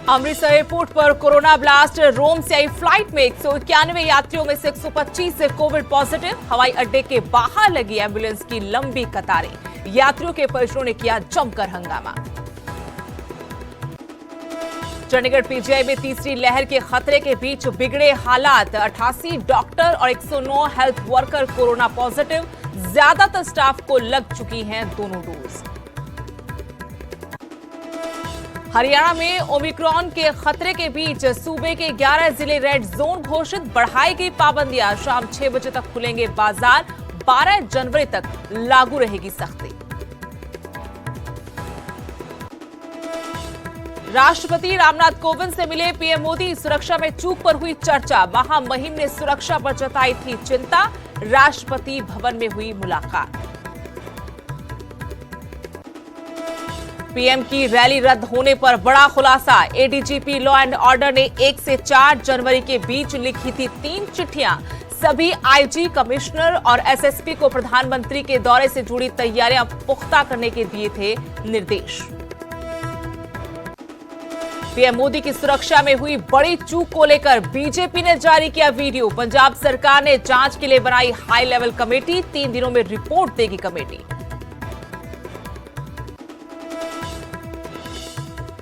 Amritsar airport पर corona blast. रोम से आई flight में 191 यात्रियों में से 125 कोविड पॉजिटिव। हवाई अड्डे के बाहर लगी एम्बुलेंस की लंबी कतारें। यात्रियों के परिजनों ने किया जमकर हंगामा। चंडीगढ़ पीजीआई में तीसरी लहर के खतरे के बीच बिगड़े हालात। 88 डॉक्टर और 109 हेल्थ वर्कर कोरोना पॉजिटिव। ज्यादातर स्टाफ को लग चुकी हैं दोनों डोज। हरियाणा में ओमिक्रॉन के खतरे के बीच सूबे के 11 जिले रेड जोन घोषित। बढ़ाई गई पाबंदियां। शाम 6 बजे तक खुलेंगे बाजार। 12 जनवरी तक लागू रहेगी सख्ती। राष्ट्रपति रामनाथ कोविंद से मिले पीएम मोदी। सुरक्षा में चूक पर हुई चर्चा। महामहिम ने सुरक्षा पर जताई थी चिंता। राष्ट्रपति भवन में हुई मुलाकात। पीएम की रैली रद्द होने पर बड़ा खुलासा। एडीजीपी लॉ एंड ऑर्डर ने 1 से 4 जनवरी के बीच लिखी थी 3 चिट्ठियां। सभी आईजी, कमिश्नर और एसएसपी को प्रधानमंत्री के दौरे से जुड़ी तैयारियां पुख्ता करने के दिए थे निर्देश। पीएम मोदी की सुरक्षा में हुई बड़ी चूक को लेकर बीजेपी ने जारी किया वीडियो। पंजाब सरकार ने जांच के लिए बनाई हाई लेवल कमेटी। 3 दिनों में रिपोर्ट देगी कमेटी।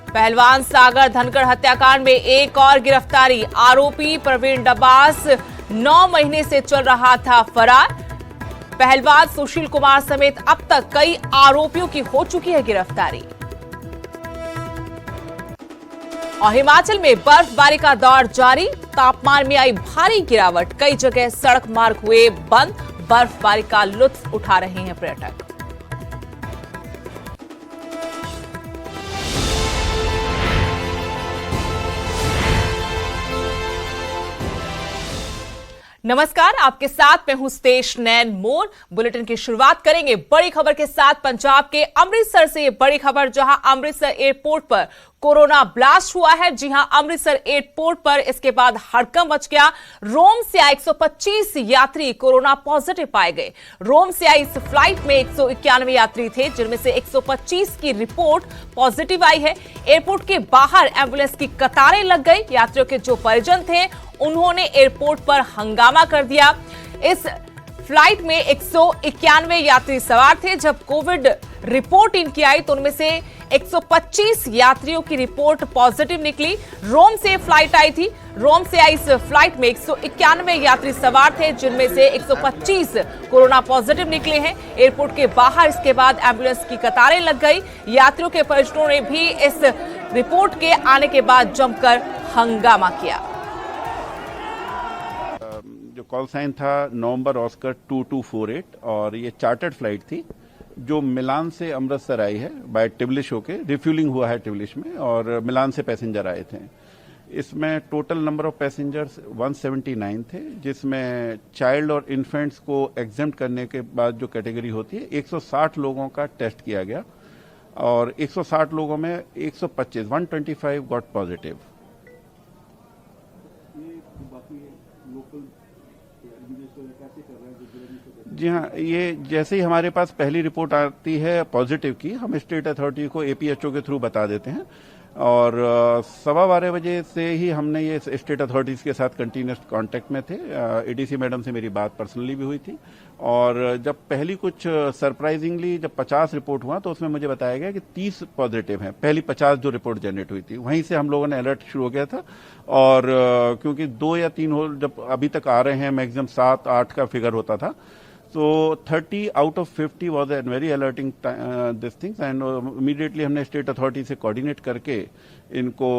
पहलवान सागर धनखड़ हत्याकांड में एक और गिरफ्तारी। आरोपी प्रवीण डब्बास 9 महीने से चल रहा था फरार। पहलवान सुशील कुमार समेत अब तक कई आरोपियों की हो चुकी है गिरफ्तारी। और हिमाचल में बर्फबारी का दौर जारी। तापमान में आई भारी गिरावट। कई जगह सड़क मार्ग हुए बंद। बर्फबारी का लुत्फ उठा रहे हैं पर्यटक। नमस्कार, आपके साथ मैं हूं स्तेश नैन मोर। बुलेटिन की शुरुआत करेंगे बड़ी खबर के साथ। पंजाब के अमृतसर से ये बड़ी खबर, जहां अमृतसर एयरपोर्ट पर कोरोना ब्लास्ट हुआ है। जी हां, अमृतसर एयरपोर्ट पर इसके बाद हड़कंप मच गया। रोम से आए 125 यात्री कोरोना पॉजिटिव पाए गए। रोम से आई इस फ्लाइट में 191 यात्री थे, जिनमें से 125 की रिपोर्ट पॉजिटिव आई है। एयरपोर्ट के बाहर एम्बुलेंस की कतारें लग गई। यात्रियों के जो परिजन थे उन्होंने एयरपोर्ट पर हंगामा कर दिया। इस फ्लाइट में 191 यात्री सवार थे। जब कोविड रिपोर्ट इनकी आई तो उनमें से 125 यात्रियों की रिपोर्ट पॉजिटिव निकली। रोम से फ्लाइट आई थी। रोम से आई इस फ्लाइट में 191 यात्री सवार थे, जिनमें से 125 कोरोना पॉजिटिव निकले हैं। एयरपोर्ट के बाहर इसके बाद एम्बुलेंस की कतारें लग गई। यात्रियों के परिजनों ने भी इस रिपोर्ट के आने के बाद जमकर हंगामा किया। जो कॉल साइन था नवंबर ऑस्कर 2248 और ये चार्टर्ड फ्लाइट थी जो मिलान से अमृतसर आई है बाय टिब्लिश होके। रिफ्यूलिंग हुआ है टिब्लिश में और मिलान से पैसेंजर आए थे। इसमें टोटल नंबर ऑफ पैसेंजर्स 179 थे, जिसमें चाइल्ड और इन्फेंट्स को एग्जेम्प्ट करने के बाद जो कैटेगरी होती है 160 लोगों का टेस्ट किया गया और 160 लोगों में 125 गॉट पॉजिटिव। जी हाँ, ये जैसे ही हमारे पास पहली रिपोर्ट आती है पॉजिटिव की, हम स्टेट अथॉरिटी को एपीएचओ के थ्रू बता देते हैं और 12:15 बजे से ही हमने ये स्टेट अथॉरिटीज के साथ कंटिन्यूस कांटेक्ट में थे। एडीसी मैडम से मेरी बात पर्सनली भी हुई थी और जब पहली कुछ सरप्राइजिंगली जब 50 रिपोर्ट हुआ तो उसमें मुझे बताया गया कि 30 पॉजिटिव हैं। पहली 50 जो रिपोर्ट जनरेट हुई थी, वहीं से हम लोगों ने अलर्ट शुरू हो गया था। और क्योंकि 2 या 3 हो जब अभी तक आ रहे हैं, मैक्सिमम 7-8 का फिगर होता था, तो 30 out of 50 was an very alerting this things and immediately हमने स्टेट अथॉरिटी से कोऑर्डिनेट करके इनको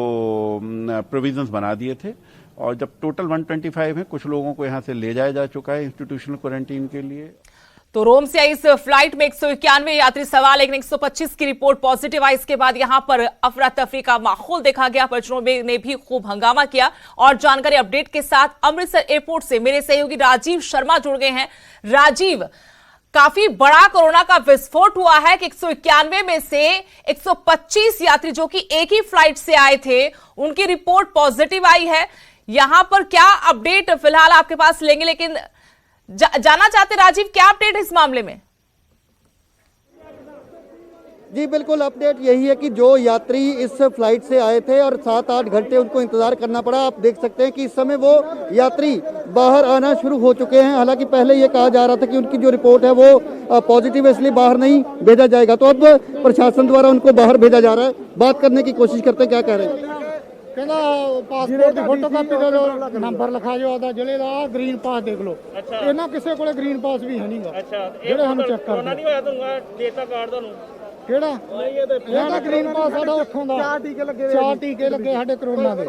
प्रोविजंस बना दिए थे। और जब टोटल 125 है, कुछ लोगों को यहाँ से ले जाया जा चुका है इंस्टीट्यूशनल क्वारंटीन के लिए। तो रोम से आई इस फ्लाइट में 191 यात्री सवार, लेकिन 125 की रिपोर्ट पॉजिटिव आई। इसके बाद यहां पर अफरा तफरी का माहौल देखा गया। परिजनों ने भी खूब हंगामा किया। और जानकारी अपडेट के साथ अमृतसर एयरपोर्ट से मेरे सहयोगी राजीव शर्मा जुड़ गए हैं। राजीव, काफी बड़ा कोरोना का विस्फोट हुआ है कि 191 में से 125 यात्री जो कि एक ही फ्लाइट से आए थे, उनकी रिपोर्ट पॉजिटिव आई है। यहां पर क्या अपडेट फिलहाल आपके पास लेंगे, लेकिन जाना चाहते राजीव, क्या अपडेट है इस मामले में? जी बिल्कुल, अपडेट यही है कि जो यात्री इस फ्लाइट से आए थे और 7-8 घंटे उनको इंतजार करना पड़ा, आप देख सकते हैं कि इस समय वो यात्री बाहर आना शुरू हो चुके हैं। हालांकि पहले ये कहा जा रहा था कि उनकी जो रिपोर्ट है वो पॉजिटिव है, इसलिए बाहर नहीं भेजा जाएगा। तो अब प्रशासन द्वारा उनको बाहर भेजा जा रहा है। बात करने की कोशिश करते हैं, क्या कह रहे हैं। ਕਹਿੰਦਾ ਪਾਸਪੋਰਟ ਦੀ ਫੋਟੋ ਕਾਪੀ ਦੇ ਦਿਓ, ਨੰਬਰ ਲਿਖਾ ਦਿਓ ਆਦਾ ਜ਼ਿਲ੍ਹੇ ਦਾ, ਗ੍ਰੀਨ ਪਾਸ ਦੇਖ ਲਓ। ਇਹਨਾਂ ਕਿਸੇ ਕੋਲੇ ਗ੍ਰੀਨ ਪਾਸ ਵੀ ਹੈ ਨਹੀਂਗਾ। ਜਿਹੜੇ ਸਾਨੂੰ ਚੈੱਕ ਕਰਦੇ ਨਹੀਂ ਹੋਇਆ ਤੁਹਾਨੂੰ ਦੇਤਾ ਕਾਰਡ ਤੁਹਾਨੂੰ ਕਿਹੜਾ ਇਹਦਾ ਗ੍ਰੀਨ ਪਾਸ ਸਾਡਾ ਉੱਥੋਂ ਦਾ 4 ਟੀਕੇ ਲੱਗੇ ਸਾਡੇ ਕਰੋਨਾ ਦੇ।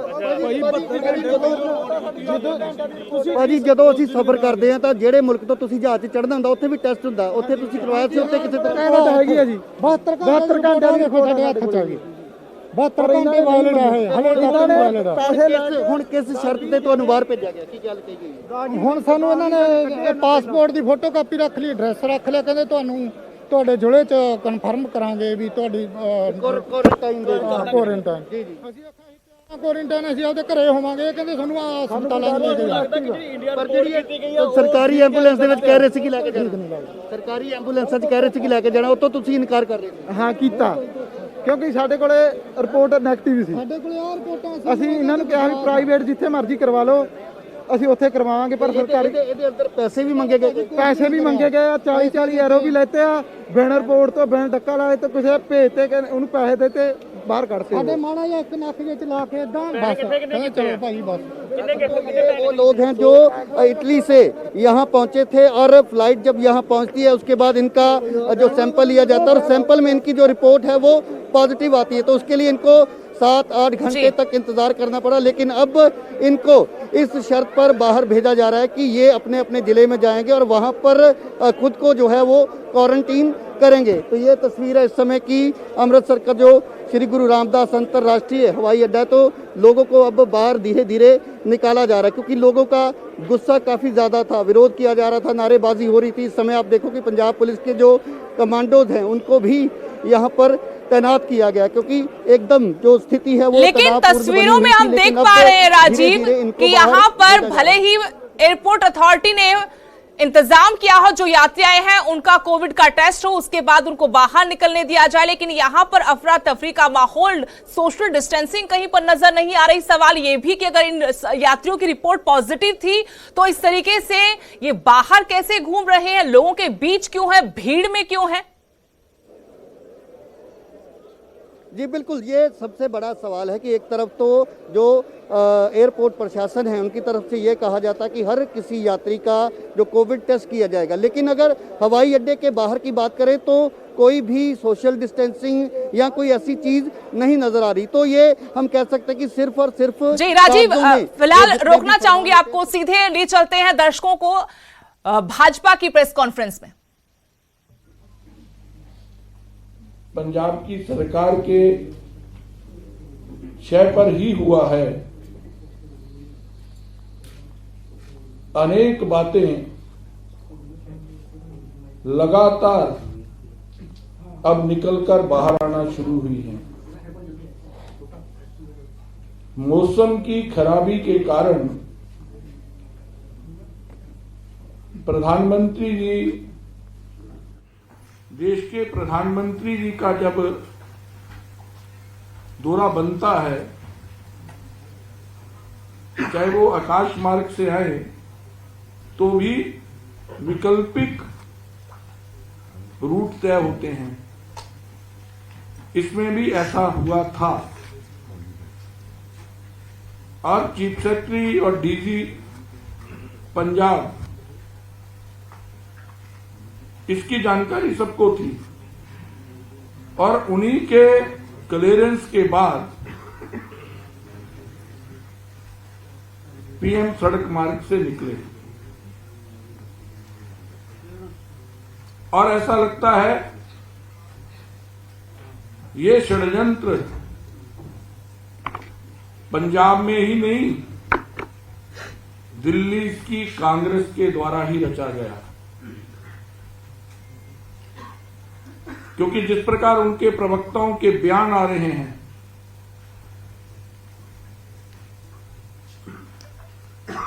ਭਾਜੀ ਜਦੋਂ ਅਸੀਂ ਸਫ਼ਰ ਕਰਦੇ ਹਾਂ ਤਾਂ ਜਿਹੜੇ ਮੁਲਕ ਤੋਂ ਤੁਸੀਂ ਜਹਾਜ਼ 'ਚ ਚੜ੍ਹਨਾ ਹੁੰਦਾ ਉੱਥੇ ਵੀ ਟੈਸਟ ਹੁੰਦਾ, ਉੱਥੇ ਤੁਸੀਂ ਕਰਵਾਇਆ ਸੀ? ਉੱਥੇ ਕਿਸੇ ਤਰ੍ਹਾਂ ਤਾਂ ਹੈਗੀ ਆ ਜੀ 72 ਘੰਟੇ ਦੇਖੋ ਸਾਡੇ ਹੱਥ 'ਚ ਆ ਗਈ। 72 ਘੰਟੇ ਵਾਇਲਡ ਆ ਇਹ, ਹਲੇ ਤੱਕ ਵਾਇਲਡ ਆ। ਹੁਣ ਕਿਸ ਸ਼ਰਤ ਤੇ ਤੁਹਾਨੂੰ ਬਾਹਰ ਭੇਜਿਆ ਗਿਆ, ਕੀ ਗੱਲ ਕਹੀ ਗਈ? ਹੁਣ ਸਾਨੂੰ ਇਹਨਾਂ ਨੇ ਪਾਸਪੋਰਟ ਦੀ ਫੋਟੋ ਕਾਪੀ ਰੱਖ ਲਈ, ਐਡਰੈਸ ਰੱਖ ਲਿਆ, ਕਹਿੰਦੇ ਤੁਹਾਨੂੰ ਤੁਹਾਡੇ ਜ਼ਿਲ੍ਹੇ 'ਚ ਕਨਫਰਮ ਕਰਾਂਗੇ ਵੀ ਤੁਹਾਡੀ ਕੁਆਰੰਟਾਈਨ ਦੇ ਕੁਆਰੰਟਾਈਨ। ਜੀ ਜੀ ਅਸੀਂ ਕੁਆਰੰਟਾਈਨ ਅਸੀਂ ਆਪਦੇ ਘਰੇ ਹੋਵਾਂਗੇ। ਇਹ ਕਹਿੰਦੇ ਸਾਨੂੰ ਆ ਹਸਪਤਾਲਾਂ ਨੂੰ ਲੈ ਕੇ ਜਾਓ। ਪਰ ਜਿਹੜੀ ਸਰਕਾਰੀ ਐਂਬੂਲੈਂਸ ਦੇ ਵਿੱਚ ਕਹਿ ਰਹੇ ਸੀ ਕਿ ਲੈ ਕੇ ਜਾਣਾ, ਸਰਕਾਰੀ ਐਂਬੂਲੈਂਸਾਂ 'ਚ ਕਹਿ ਰਹੇ ਸੀ ਕਿ ਲੈ ਕੇ ਜਾਣਾ, ਉਤੋਂ ਤੁਸੀਂ ਇਨਕਾਰ ਕਰ ਰਹੇ ਹੋ। ਹਾਂ ਕੀਤਾ, ਕਿਉਂਕਿ ਸਾਡੇ ਕੋਲੇ ਰਿਪੋਰਟ ਨੈਗੇਟਿਵ ਸੀ। ਸਾਡੇ ਕੋਲੇ ਆ ਰਿਪੋਰਟਾਂ ਅਸੀਂ ਇਹਨਾਂ ਨੂੰ ਕਿਹਾ ਵੀ ਪ੍ਰਾਈਵੇਟ ਜਿੱਥੇ ਮਰਜ਼ੀ ਕਰਵਾ ਲਓ, ਅਸੀਂ ਉੱਥੇ ਕਰਵਾਵਾਂਗੇ। ਪਰ ਸਰਕਾਰੀ ਇਹਦੇ ਅੰਦਰ ਪੈਸੇ ਵੀ ਮੰਗੇ ਗਏ, ਪੈਸੇ ਵੀ ਮੰਗੇ ਗਏ ਆ, 40-40 ਯੂਰੋ ਵੀ ਲੈਤੇ ਆ। ਬਿਨ ਰਿਪੋਰਟ ਤੋਂ ਬਿਨ ਧੱਕਾ ਲਾਏ ਤੇ ਕਿਸੇ ਭੇਜਤੇ ਕਿ ਉਹਨੂੰ ਪੈਸੇ ਦਿੱਤੇ, ਬਾਹਰ ਕੱਢਤੇ। ਸਾਡੇ ਮਾੜਾ ਜਿਹਾ ਇੱਕ ਨੱਕ ਵਿੱਚ ਲਾ ਕੇ ਇਦਾਂ ਬਸ ਚਲੋ ਭਾਈ ਬਸ। वो लोग हैं जो इटली से यहाँ पहुंचे थे और फ्लाइट जब यहाँ पहुंचती है उसके बाद इनका जो सैंपल लिया जाता है और सैंपल में इनकी जो रिपोर्ट है वो पॉजिटिव आती है, तो उसके लिए इनको 7-8 घंटे तक इंतजार करना पड़ा। लेकिन अब इनको इस शर्त पर बाहर भेजा जा रहा है कि ये अपने अपने जिले में जाएंगे और वहाँ पर खुद को जो है वो क्वारंटीन करेंगे। तो ये तस्वीर है इस समय की अमृतसर का जो श्री गुरु रामदास अंतर्राष्ट्रीय हवाई अड्डा है। तो लोगों को अब बाहर धीरे धीरे निकाला जा रहा है क्योंकि लोगों का गुस्सा काफ़ी ज़्यादा था, विरोध किया जा रहा था, नारेबाजी हो रही थी। इस समय आप देखो कि पंजाब पुलिस के जो कमांडोज हैं उनको भी यहाँ पर तैनात किया गया क्योंकि एकदम जो स्थिति है वो लेकिन तस्वीरों में हम देख पा रहे हैं राजीव कि यहाँ पर भले ही एयरपोर्ट अथॉरिटी ने इंतजाम किया हो जो यात्री आए हैं उनका कोविड का टेस्ट हो, उसके बाद उनको बाहर निकलने दिया जाए, लेकिन यहाँ पर अफरा तफरी का माहौल, सोशल डिस्टेंसिंग कहीं पर नजर नहीं आ रही। सवाल ये भी कि अगर इन यात्रियों की रिपोर्ट पॉजिटिव थी तो इस तरीके से ये बाहर कैसे घूम रहे हैं, लोगों के बीच क्यों है, भीड़ में क्यों है? जी बिल्कुल, ये सबसे बड़ा सवाल है कि एक तरफ तो जो एयरपोर्ट प्रशासन है उनकी तरफ से ये कहा जाता है कि हर किसी यात्री का जो कोविड टेस्ट किया जाएगा, लेकिन अगर हवाई अड्डे के बाहर की बात करें तो कोई भी सोशल डिस्टेंसिंग या कोई ऐसी चीज नहीं नजर आ रही। तो ये हम कह सकते हैं कि सिर्फ और सिर्फ जी राजीव, फिलहाल रोकना चाहूंगी आपको, सीधे ले चलते हैं दर्शकों को भाजपा की प्रेस कॉन्फ्रेंस में। पंजाब की सरकार के शय पर ही हुआ है। अनेक बातें लगातार अब निकलकर बाहर आना शुरू हुई हैं। मौसम की खराबी के कारण प्रधानमंत्री जी, देश के प्रधानमंत्री जी का जब दौरा बनता है, चाहे वो आकाश मार्ग से आए तो भी वैकल्पिक रूट तय होते हैं। इसमें भी ऐसा हुआ था और चीफ सेक्रेटरी और डीजी पंजाब, इसकी जानकारी सबको थी और उन्हीं के क्लियरेंस के बाद पीएम सड़क मार्ग से निकले। और ऐसा लगता है ये षड्यंत्र पंजाब में ही नहीं, दिल्ली की कांग्रेस के द्वारा ही रचा गया, क्योंकि जिस प्रकार उनके प्रवक्ताओं के बयान आ रहे हैं,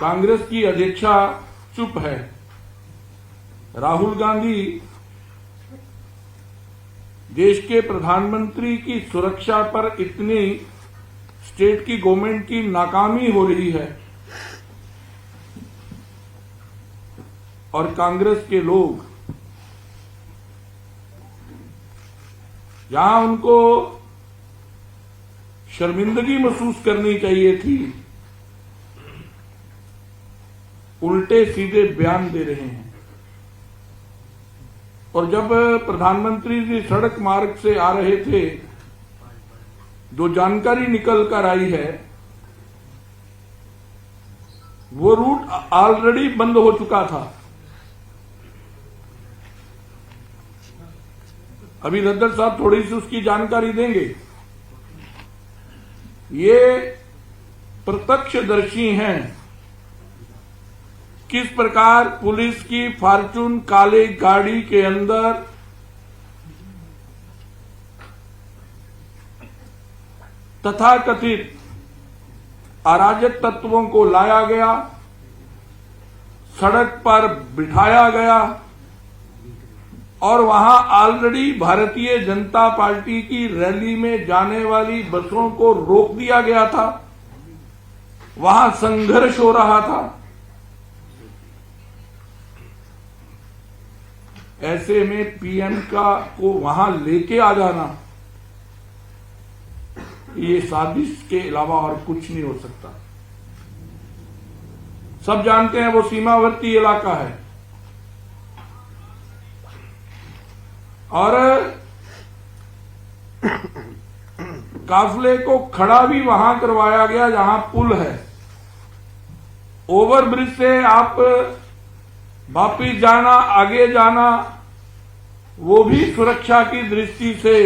कांग्रेस की अध्यक्षा चुप है, राहुल गांधी देश के प्रधानमंत्री की सुरक्षा पर इतनी स्टेट की गवर्नमेंट की नाकामी हो रही है और कांग्रेस के लोग जहां उनको शर्मिंदगी महसूस करनी चाहिए थी, उल्टे सीधे बयान दे रहे हैं। और जब प्रधानमंत्री जी सड़क मार्ग से आ रहे थे, जो जानकारी निकल कर आई है, वो रूट ऑलरेडी बंद हो चुका था। अभी रद्दर साहब थोड़ी सी उसकी जानकारी देंगे। ये प्रत्यक्षदर्शी हैं किस प्रकार पुलिस की फॉर्च्यून काले गाड़ी के अंदर तथाकथित अराजक तत्वों को लाया गया, सड़क पर बिठाया गया और वहां ऑलरेडी भारतीय जनता पार्टी की रैली में जाने वाली बसों को रोक दिया गया था। वहां संघर्ष हो रहा था। ऐसे में पीएम को वहां लेके आ जाना, ये साजिश के अलावा और कुछ नहीं हो सकता। सब जानते हैं वो सीमावर्ती इलाका है और काफिले को खड़ा भी वहां करवाया गया जहां पुल है। ओवरब्रिज से आप वापिस जाना, आगे जाना, वो भी सुरक्षा की दृष्टि से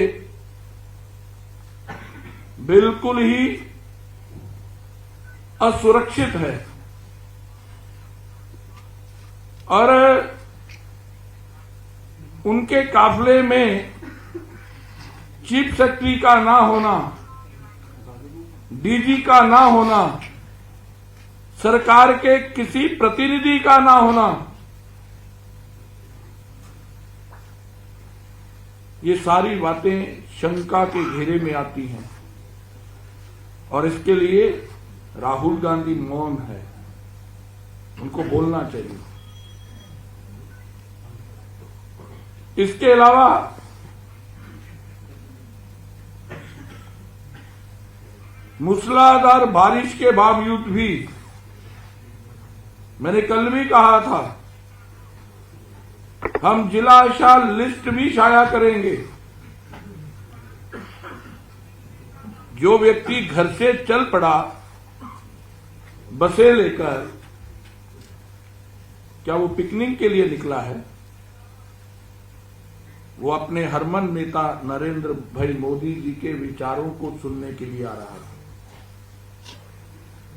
बिल्कुल ही असुरक्षित है। और उनके काफिले में चीफ सेक्रेटरी का ना होना, डीजी का ना होना, सरकार के किसी प्रतिनिधि का ना होना, ये सारी बातें शंका के घेरे में आती हैं और इसके लिए राहुल गांधी मौन है। उनको बोलना चाहिए। इसके अलावा मूसलाधार बारिश के बावजूद भी मैंने कल भी कहा था, हम जिला आशा लिस्ट भी शाया करेंगे। जो व्यक्ति घर से चल पड़ा बसें लेकर, क्या वो पिकनिक के लिए निकला है? वो अपने हरमन नेता नरेंद्र भाई मोदी जी के विचारों को सुनने के लिए आ रहा है।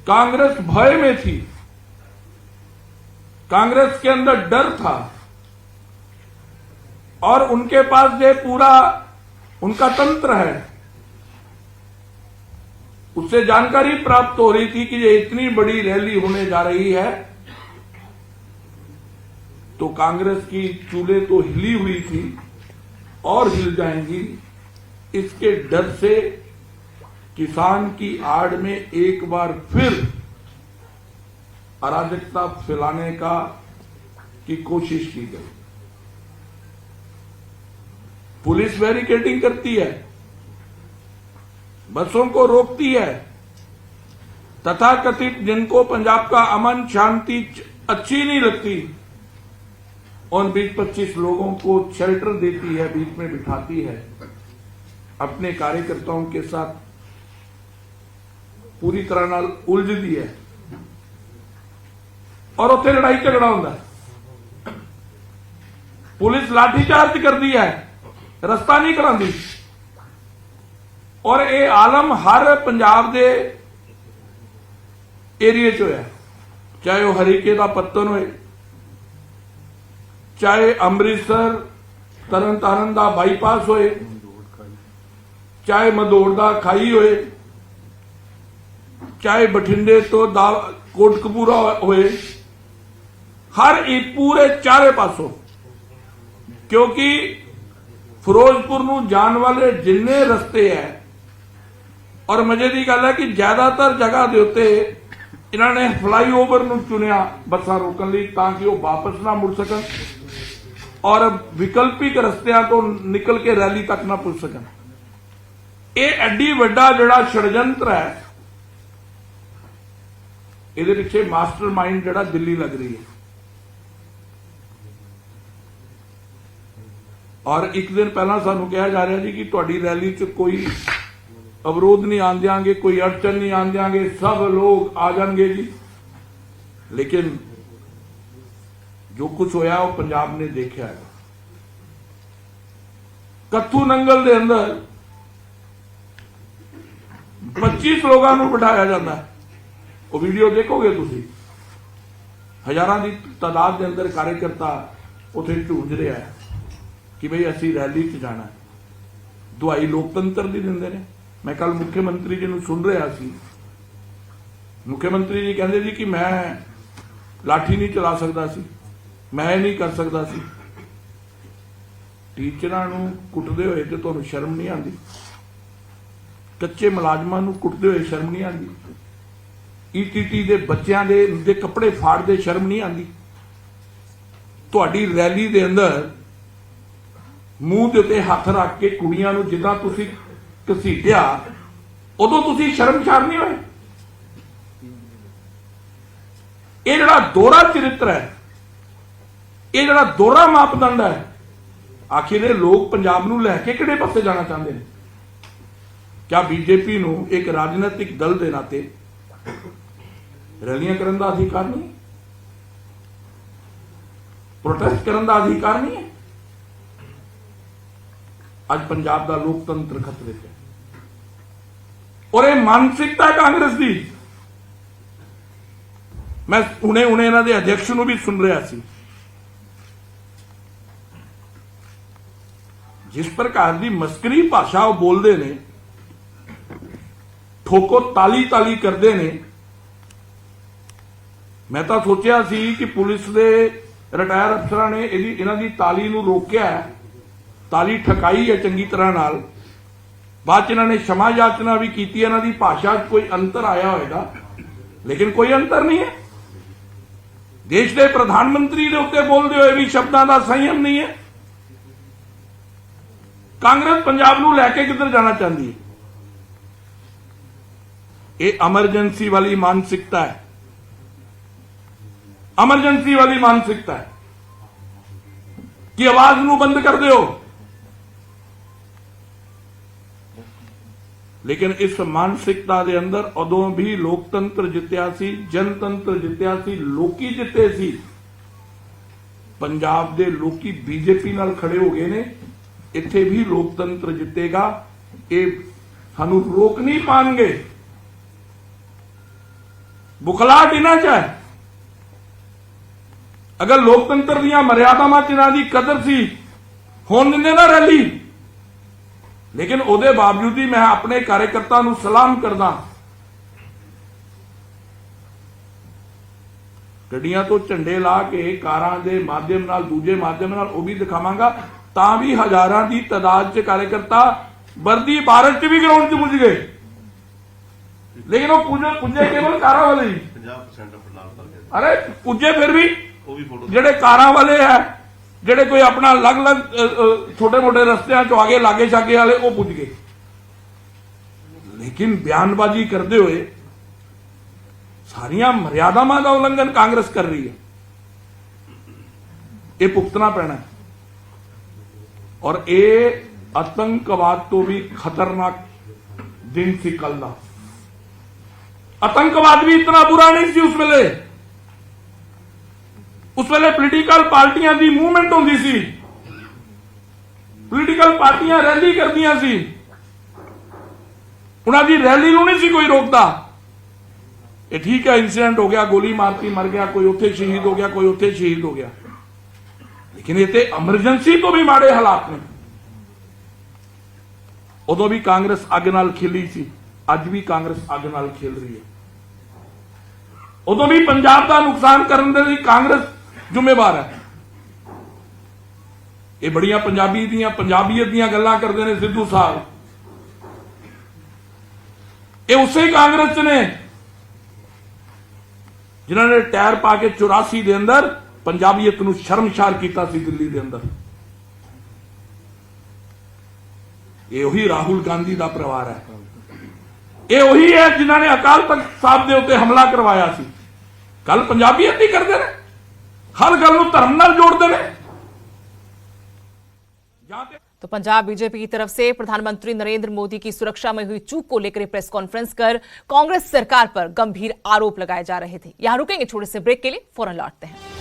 कांग्रेस भय में थी, कांग्रेस के अंदर डर था और उनके पास जो पूरा उनका तंत्र है, उससे जानकारी प्राप्त हो रही थी कि ये इतनी बड़ी रैली होने जा रही है, तो कांग्रेस की चूल्हे तो हिली हुई थी और हिल जाएंगी। इसके डर से किसान की आड़ में एक बार फिर अराजकता फैलाने की कोशिश की गई। पुलिस बैरिकेडिंग करती है, बसों को रोकती है, तथाकथित जिनको पंजाब का अमन शांति अच्छी नहीं लगती, उन 20-25 लोगों को शेल्टर देती है, बीच में बिठाती है, अपने कार्यकर्ताओं के साथ पूरी तरह नाल उलझदी है और उत्थे लड़ाई झगड़ा होंदा है। पुलिस लाठीचार्ज करती है, रस्ता नहीं करांदी। और ये आलम हर पंजाब दे एरिए च होया, चाहे वह हरीके का पत्तन होए, चाहे अमृतसर तरनतारन का बाईपास होए, चाहे मदोड़ का खाई होए, चाहे बठिंडे तो कोटकपूरा होए, हर एक पूरे चारे पासों, क्योंकि ਫਿਰੋਜ਼ਪੁਰ ਨੂੰ ਜਾਣ ਵਾਲੇ ਜਿੰਨੇ ਰਸਤੇ ਹੈ, ਔਰ ਮਜ਼ੇ ਦੀ ਗੱਲ ਹੈ ਕਿ ਜ਼ਿਆਦਾਤਰ ਜਗ੍ਹਾ ਦੇ ਉੱਤੇ ਇਹਨਾਂ ਨੇ ਫਲਾਈਓਵਰ ਨੂੰ ਚੁਣਿਆ ਬੱਸਾਂ ਰੋਕਣ ਲਈ, ਤਾਂ ਕਿ ਉਹ ਵਾਪਸ ਨਾ ਮੁੜ ਸਕਣ ਔਰ ਵਿਕਲਪਿਕ ਰਸਤਿਆਂ ਤੋਂ ਨਿਕਲ ਕੇ ਰੈਲੀ ਤੱਕ ਨਾ ਪੁੱਜ ਸਕਣ। ਇਹ ਐਡੀ ਵੱਡਾ ਜਿਹੜਾ षड्यंत्र ਹੈ, ਇਹਦੇ ਪਿੱਛੇ ਮਾਸਟਰਮਾਈਂਡ ਜਿਹੜਾ ਦਿੱਲੀ ਲੱਗ ਰਹੀ ਹੈ। ਔਰ ਇੱਕ ਦਿਨ ਪਹਿਲਾਂ ਸਾਨੂੰ ਕਿਹਾ ਜਾ ਰਿਹਾ ਜੀ ਕਿ ਤੁਹਾਡੀ ਰੈਲੀ 'ਚ ਕੋਈ ਅਵਰੋਧ ਨਹੀਂ ਆਉਣ ਦਿਆਂਗੇ, ਕੋਈ ਅੜਚਨ ਨਹੀਂ ਆਉਣ ਦਿਆਂਗੇ, ਸਭ ਲੋग ਆ ਜਾਣਗੇ जी। लेकिन जो कुछ होया वो पंजाब ने देखा है। कत्थू नंगल दे अंदर 25 लोगों को बिठाया जाता है, वो वीडियो देखोगे तुसी, हजारों की तादाद के अंदर कार्यकर्ता उथे झूंझ रहा है कि भाई असी रैली च जाना है। दुआई लोकतंत्र की दिंदे ने। मैं कल मुख्यमंत्री जी नूं सुन रहा सी, मुख्यमंत्री जी कहते जी कि मैं लाठी नहीं चला सकता सी, मैं नहीं कर सकता सी। टीचरां नूं कुटदे होए ते तुहानूं शर्म नहीं आती? कच्चे मुलाजमां नूं कुटदे होए शर्म नहीं आती? ईटीटी दे बच्चों दे कपड़े फाड़दे शर्म नहीं आती? तुहाडी रैली दे अंदर मूंह दे उत्ते हथ रख के कुड़ियां नूं जिद्दां तुसीं घसीटिया, उदों तुसीं शर्मशार नहीं होए? ये जिहड़ा दोहरा चरित्र है, ये जिहड़ा दोहरा मापदंड है, आखिर ये लोग पंजाब नूं लैके किहड़े पासे जाना चाहते हैं? क्या बीजेपी नूं एक राजनीतिक दल के नाते रैलियां करने का अधिकार नहीं, प्रोटेस्ट करने का अधिकार नहीं है? आज पंजाब का लोकतंत्र खतरे से, और ये मानसिकता है कांग्रेस की। मैं हुणे इन्हां दे अध्यक्ष नूं भी सुन रहा सी, जिस प्रकार की मस्करी भाषा वो बोलते ने, ठोको ताली ताली करते ने। मैं तो सोचा सी कि पुलिस के रिटायर अफसरां ने इन्हां दी ताली नूं रोकिया है, ताली ठकाई है चंगी तरह नाल, बाद च इन्होंने क्षमा याचना भी की, इन्हां दी भाषा कोई अंतर आया होगा, लेकिन कोई अंतर नहीं है। देश के प्रधानमंत्री के उत्ते बोलते हुए भी शब्दों का संयम नहीं है। कांग्रेस पंजाब नूं लैके किधर जाना चाहती है? ये एमरजेंसी वाली मानसिकता है, एमरजेंसी वाली मानसिकता है कि आवाज नूं बंद कर दो। लेकिन इस मानसिकता के अंदर उदों भी लोकतंत्र जित्या सी, जनतंत्र जित्या सी, लोकी जिते सी। पंजाब दे लोकी बीजेपी नाल खड़े हो गए ने, इत्थे भी लोकतंत्र जितेगा, ये सानू रोक नहीं पाएंगे। बुखलाहट इन्हां च है। अगर लोकतंत्र दीयां मर्यादावां च इन्हां दी कदर सी, होण दिंदे ना रैली। लेकिन उहदे बावजूद ही मैं अपने कार्यकर्ता नूं सलाम करदा, गड्डियां तो झंडे ला के कारां दे माध्यम नाल, दूजे माध्यम नाल वो भी दिखावांगा, तां भी हजारां दी तादाद च कार्यकर्ता वर्दी भारत च भी ग्राउंड च पुज गए। लेकिन वो पुजे केवल कारां वाले ही, 50% अरे पुजे फिर भी जेडे कारां वाले है, जेडे कोई अपना अलग अलग छोटे मोटे रस्तियां चो आगे लागे शागे वाले वो पुज गए। लेकिन बयानबाजी करते हुए सारिया मर्यादावां का उल्लंघन कांग्रेस कर रही है, ये भुगतना पैना है। और ये आतंकवाद तो भी खतरनाक दिन सी कल का। आतंकवाद भी इतना बुरा नहीं सी उस वेले। उस वेले पोलीटिकल पार्टियां की मूवमेंट होंदी सी, पोलीटिकल पार्टियां रैली करदियां सी, उन्हां दी रैली नूं नहीं सी कोई रोकदा। ये ठीक है, इंसीडेंट हो गया, गोली मारती मर गया, कोई उत्थे शहीद हो गया, कोई उत्थे शहीद हो गया, लेकिन ये ते एमरजेंसी तो भी माड़े हालात ने। उदों भी कांग्रेस अग नाल खिली सी, अज भी कांग्रेस अग नाल खेल रही है। उदों भी पंजाब का नुकसान करने के लिए कांग्रेस जिम्मेवार है। ਇਹ ਬੜੀਆਂ ਪੰਜਾਬੀਅਤ ਦੀਆਂ ਗੱਲਾਂ ਕਰਦੇ ਨੇ ਸਿੱਧੂ ਸਾਹਿਬ। ਇਹ ਉਸੇ ਕਾਂਗਰਸ ਚ ਨੇ ਜਿਨ੍ਹਾਂ ਨੇ ਟਾਇਰ ਪਾ ਕੇ 84 ਦੇ ਅੰਦਰ ਪੰਜਾਬੀਅਤ ਨੂੰ ਸ਼ਰਮਸ਼ਾਰ ਕੀਤਾ ਸੀ ਦਿੱਲੀ ਦੇ ਅੰਦਰ। ਇਹ ਉਹੀ ਰਾਹੁਲ ਗਾਂਧੀ ਦਾ ਪਰਿਵਾਰ ਹੈ। ਇਹ ਉਹੀ ਹੈ ਜਿਨ੍ਹਾਂ ਨੇ ਅਕਾਲ ਤਖਤ ਸਾਹਿਬ ਦੇ ਉੱਤੇ ਹਮਲਾ ਕਰਵਾਇਆ ਸੀ। ਗੱਲ ਪੰਜਾਬੀਅਤ ਦੀ ਕਰਦੇ ਨੇ, हर गल नूं धर्म नाल जोड़ते हैं। तो पंजाब बीजेपी की तरफ से प्रधानमंत्री नरेंद्र मोदी की सुरक्षा में हुई चूक को लेकर प्रेस कॉन्फ्रेंस कर कांग्रेस सरकार पर गंभीर आरोप लगाए जा रहे थे। यहां रुकेंगे छोटे से ब्रेक के लिए, फौरन लौटते हैं।